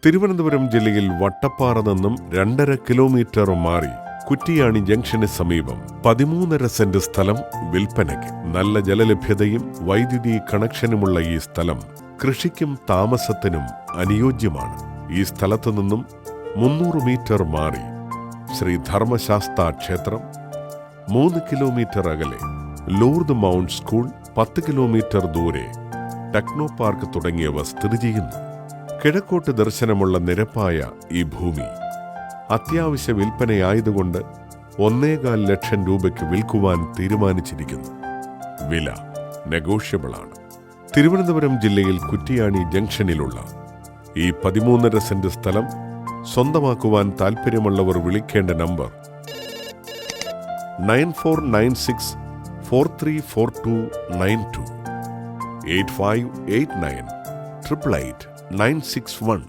തിരുവനന്തപുരം ജില്ലയിൽ വട്ടപ്പാറ നിന്നും 2.5 കിലോമീറ്റർ മാറി കുറ്റിയാണി ജംഗ്ഷന് സമീപം 13.5 സെന്റ് സ്ഥലം വിൽപ്പനയ്ക്ക്. നല്ല ജലലഭ്യതയും വൈദ്യുതി കണക്ഷനുമുള്ള ഈ സ്ഥലം കൃഷിക്കും താമസത്തിനും അനുയോജ്യമാണ്. ഈ സ്ഥലത്തു നിന്നും 300 മീറ്റർ മാറി ശ്രീ ധർമ്മശാസ്താ ക്ഷേത്രം, 3 കിലോമീറ്റർ അകലെ ലൂർദ് മൗണ്ട് സ്കൂൾ, 10 കിലോമീറ്റർ ദൂരെ ടെക്നോ പാർക്ക് തുടങ്ങിയവ സ്ഥിതി ചെയ്യുന്നു. കിഴക്കോട്ട് ദർശനമുള്ള നിരപ്പായ ഈ ഭൂമി അത്യാവശ്യ വിൽപ്പനയായതുകൊണ്ട് 1.25 ലക്ഷം രൂപയ്ക്ക് വിൽക്കുവാൻ തീരുമാനിച്ചിരിക്കുന്നു. വില നെഗോഷ്യബിളാണ്. തിരുവനന്തപുരം ജില്ലയിൽ കുറ്റിയാണി ജംഗ്ഷനിലുള്ള ഈ 13.5 സെന്റ് സ്ഥലം സ്വന്തമാക്കുവാൻ താൽപ്പര്യമുള്ളവർ വിളിക്കേണ്ട നമ്പർ 9496434292 8589 888 961.